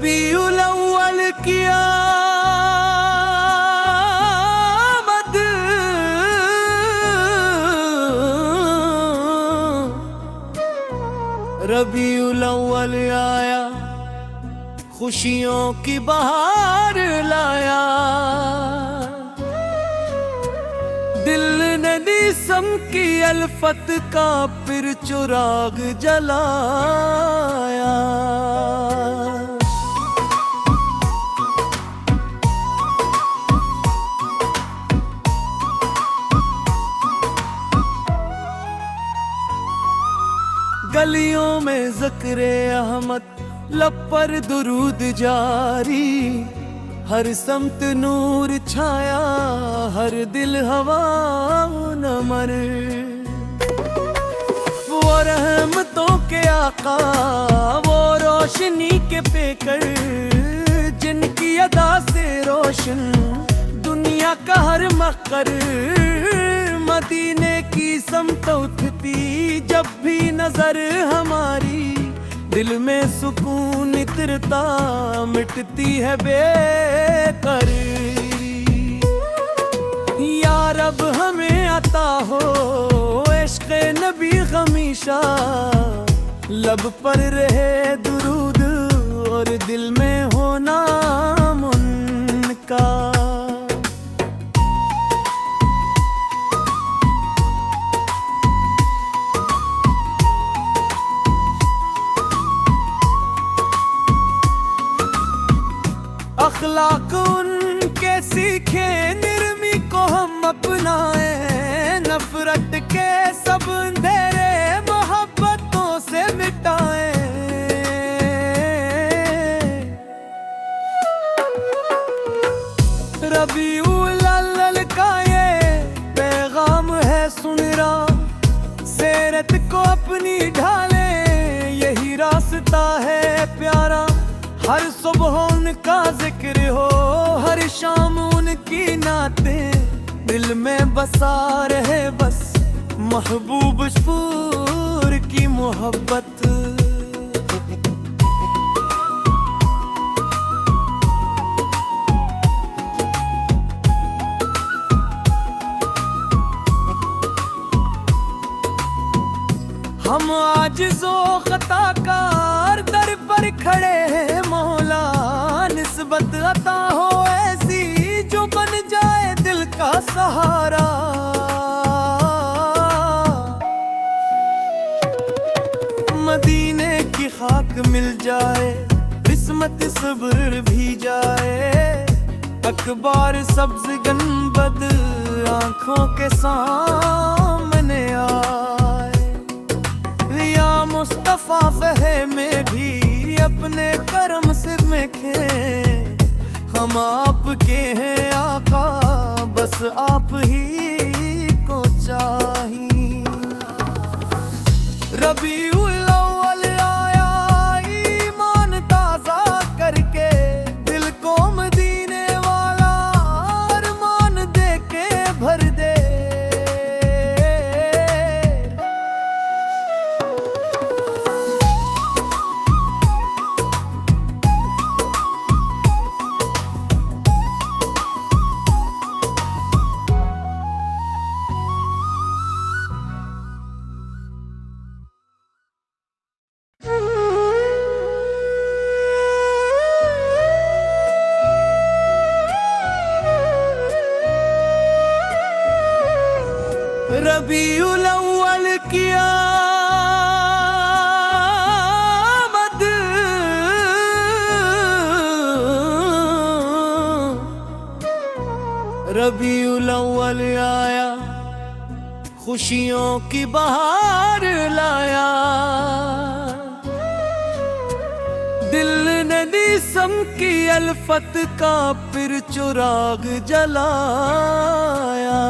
रबीउल अव्वल की आमद, रबीउल अव्वल आया, खुशियों की बहार लाया। दिल ने निसम की अल्फत का फिर चुराग जलाया। गलियों में ज़िक्रे अहमद, लब पर दुरूद जारी। हर समत नूर छाया, हर दिल हवा नमर। वो रहमतों के आका, वो रोशनी के पेकर, जिनकी अदा से रोशन दुनिया का हर मकर। मदीने की समत उठती जब भी नजर हमारी, दिल में सुकून इतरता मिटती है बेकर। या रब हमें अता हो इश्क़ नबी हमेशा, लब पर रहे दुरूद और दिल में हो नाम उनका। अखलाक उनके सीखे, निर्मी को हम अपनाए। नफरत के सब अंधेरे मोहब्बतों से मिटाए। रबीउल अव्वल का ये पैगाम है सुनरा, सीरत को अपनी ढाले यही रास्ता है प्यारा। हर सुबह उनका जिक्र हो, हर शाम उनकी नातें, दिल में बसा रहे बस महबूब शूर की मोहब्बत। हम आजिज़ो खताकार दर पर खड़े हैं मौला, निस्बत अता हो ऐसी जो बन जाए दिल का सहारा। मदीने की खाक मिल जाए, किस्मत सब्र भी जाए। अखबार सब्ज गनबद आंखों के सामने आए। या मुस्तफा फहमे भी अपने करम से मेखे, हम आपके हैं आका, बस आप ही को चाहिए। रबीउल अव्वल आया ईमान ताज़ा करके, दिल को मदीने वाला अरमान दे के भर दे। रबीउल अव्वल की आमद, रबीउल अव्वल आया, खुशियों की बहार लाया। दिल ने निसम की अल्फत का फिर चुराग जलाया।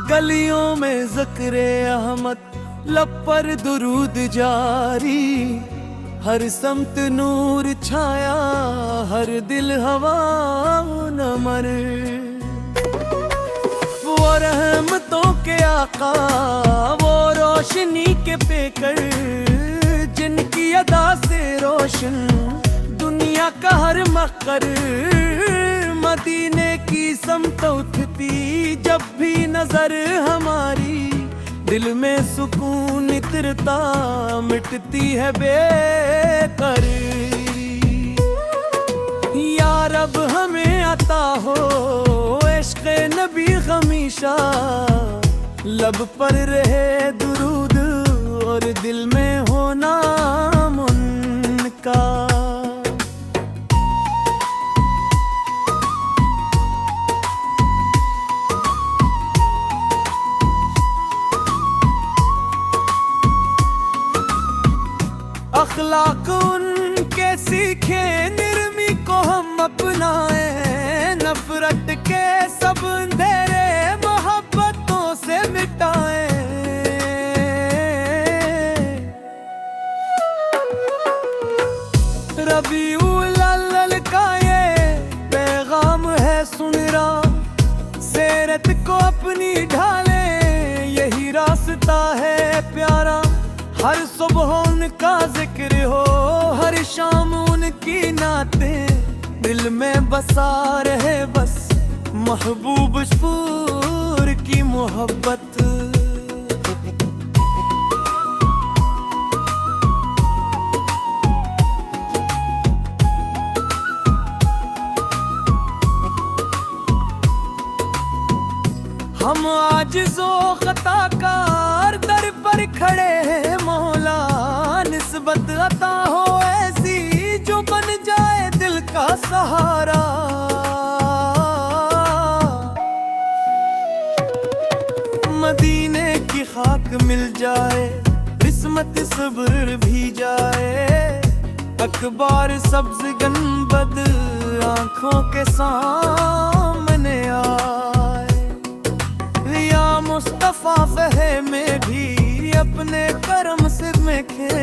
गलियों में ज़िक्रे अहमद, लब पर दुरूद जारी। हर समत नूर छाया, हर दिल हवा न मरे। वो रहमतों के आका, वो रोशनी के पेकर, जिनकी अदा से रोशन दुनिया का हर मकर। मदीने की समत उठती जब भी नजर हमारी, दिल में सुकून इतरता मिटती है बेकरारी। या रब हमें अता हो इश्क़ नबी हमेशा, लब पर रहे दुरूद और दिल में हो नाम उनका। अखलाक उनके सीखे निर्मी को हम अपनाए, नफरत के सब अंधेरे मोहब्बतों से मिटाए। रबीउल अव्वल का ये पैगाम है सुनरा, सीरत को अपनी ढाले यही रास्ता है प्यारा। हर सुबह उनका जिक्र हो, हर शाम उनकी नातें, दिल में बसा रहे बस महबूब शूर की मोहब्बत। हम आजिज़ो खताकार दर पर खड़े हैं मौला, निस्बत अता हो ऐसी जो बन जाए दिल का सहारा। मदीने की खाक मिल जाए, किस्मत सब्र भी जाए, अखबार सब्ज गंबद आंखों के सामने आए। या मुस्तफा फहे में भी अपने करम से मेखे,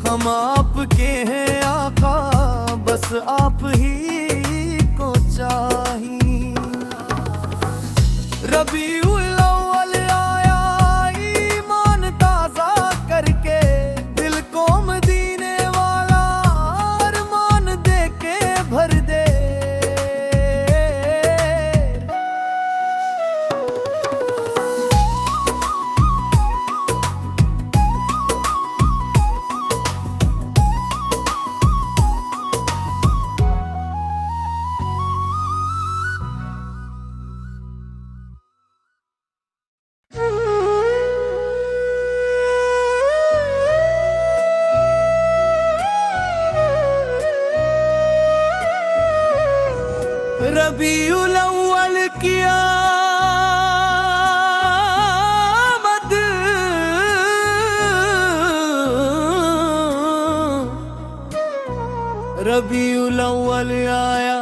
हम आपके हैं आका बस आप ही को चाहिए। रबीउल अव्वल आया ईमान ताजा करके, दिल को मदीने वाला अरमान दे के भर दे। रबीउल अव्वल की आमद, रबीउल अव्वल आया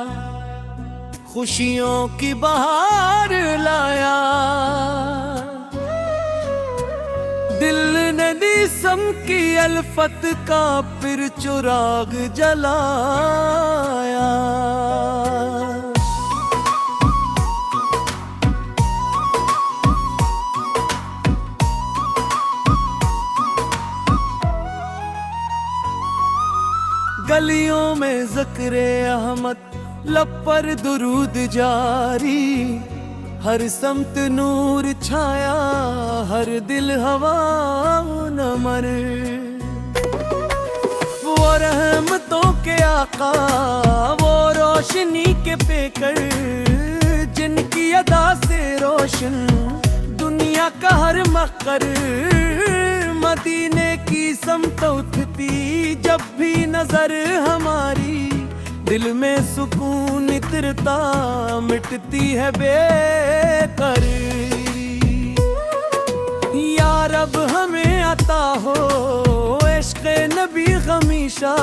खुशियों की बहार लाया। दिल ने निसम की अल्फत का फिर चुराग जलाया। गलियों में ज़िक्रे अहमद, लब पर दुरूद जारी, हर समत नूर छाया, हर दिल हवा न मरे। वो रहमतों के आका, वो रोशनी के पेकर, जिनकी अदा से रोशन दुनिया का हर मकर। मदीने की समत उठती जब भी नजर हमारी, दिल में सुकून इतरता मिटती है बेकरारी। या रब हमें अता हो इश्क़ नबी हमेशा,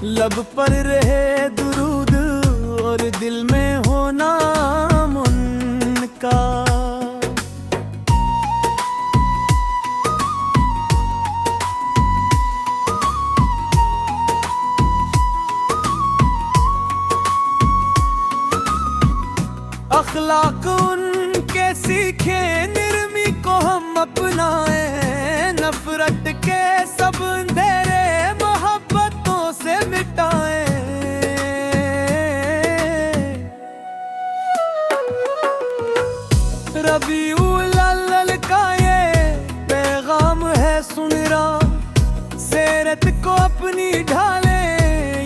लब पर रहे दुरूद और दिल में हो नाम उनका। अपनाए, नफरत के सब अंधेरे मोहब्बतों से मिटाए। रबीउल अव्वल का ये पैगाम है सुन रहा, सीरत को अपनी ढाले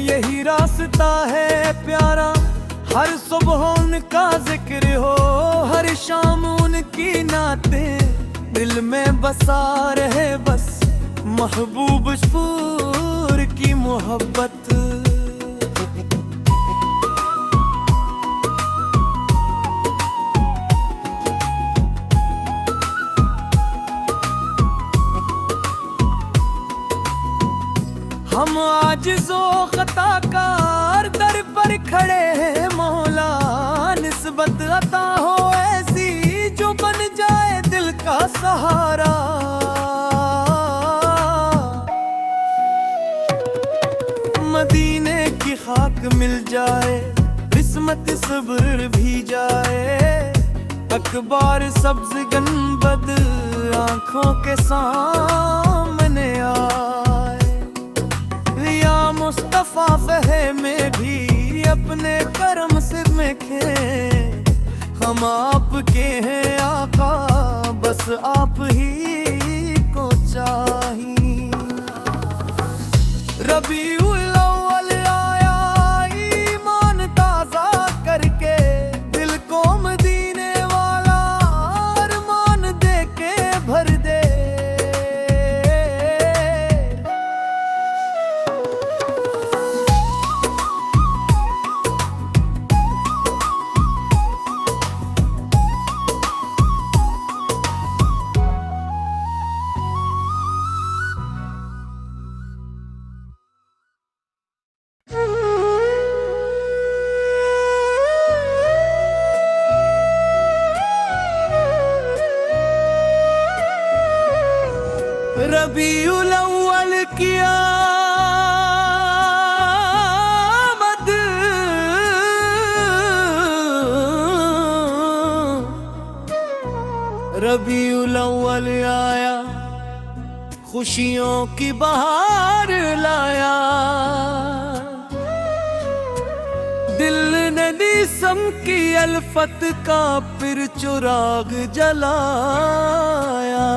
यही रास्ता है प्यारा। हर सुबह उनका जिक्र हो, हर शाम उनकी नातें, दिल में बसा रहे बस महबूब शफूर की मोहब्बत। हम आजिज़ो खताकार दर पर खड़े हैं मौला, निस्बत अता हो ऐसी जो बन जाए दिल का सहारा। मदीने की खाक मिल जाए, किस्मत सब्र भी जाए, अखबार सब्ज गनबद आंखों के सामने आए। या मुस्तफा फहे में भी अपने करम से मेखे, हम आपके हैं आका बस आप ही को चाहिए। रबीउल अव्वल आया ईमान ताज़ा करके, दिल को मदीने वाला अरमान दे के भर दे। रबीउल अव्वल की आमद, रबीउल अव्वल आया खुशियों की बहार लाया। दिल ने निसम की अल्फत का फिर चुराग जलाया।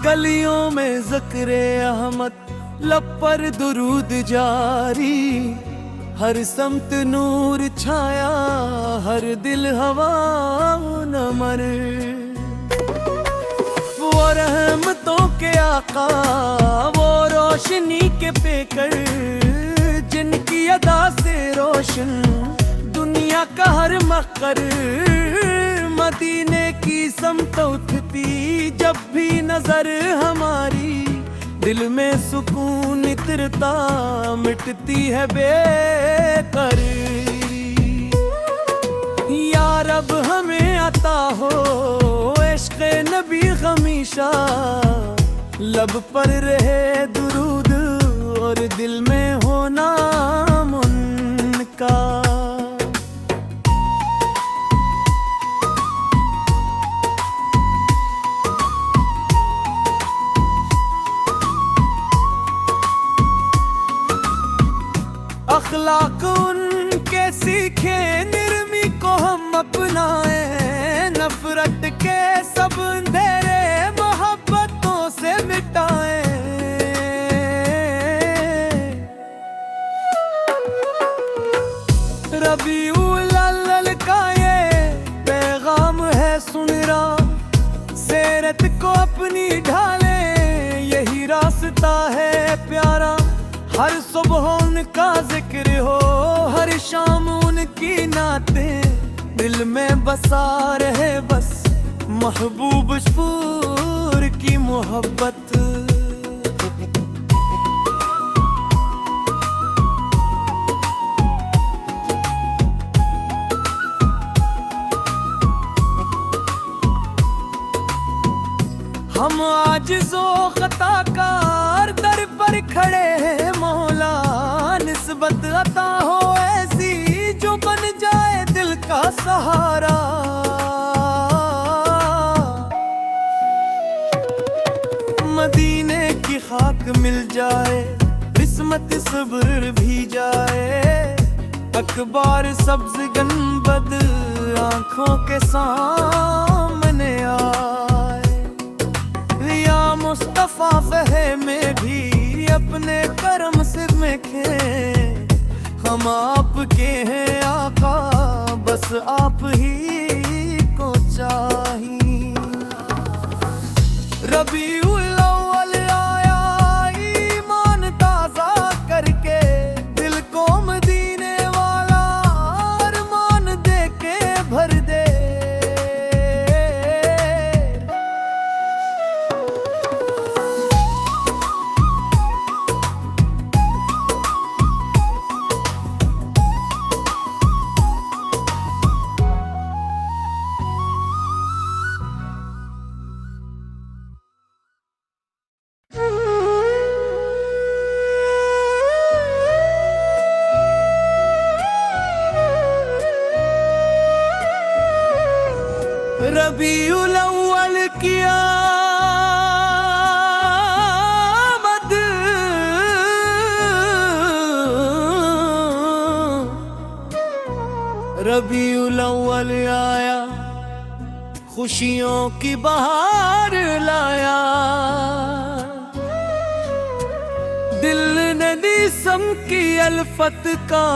गलियों में ज़िक्रे अहमद, लब पर दुरूद जारी, हर समत नूर छाया, हर दिल हवा नमर। वो रहमतों के आका, वो रोशनी के पेकर, जिनकी अदा से रोशन दुनिया का हर मकर। मदीने की समत उठती जब भी नजर हमारी, दिल में सुकून इतरता मिटती है बेकरारी। या रब हमें अता हो इश्क़ नबी हमेशा, लब पर रहे दुरूद और दिल में हो नाम उनका। अखलाक उनके सीखे निर्मी को हम अपनाए, नफरत के सब अंधेरे मोहब्बतों से मिटाए। रबीउल अव्वल का ये पैगाम है सुन रहा, सीरत को अपनी ढाले यही रास्ता है प्यारा। हर सुबह उनका जिक्र हो, हर शाम उनकी नातें, दिल में बसा रहे बस महबूब शफूर की मोहब्बत। हम आजिज़ो खताकार दर पर पर खड़े हैं मौला, निस्बत अता हो ऐसी जो बन जाए दिल का सहारा। मदीने की खाक मिल जाए, किस्मत सब्र भी जाए, अखबार सब्ज गनबद आंखों के सामने आए। या मुस्तफा फहमे भी अपने करम से मेखे, हम आपके हैं आका, बस आप ही को चाहिए। रबीउल अव्वल आया ईमान ताजा करके, दिल को मदीने वाला अरमान दे के भर दे। रबीउल अव्वल की आमद, रबीउल अव्वल आया, खुशियों की बहार लाया। दिल ने दी सम की अल्फत का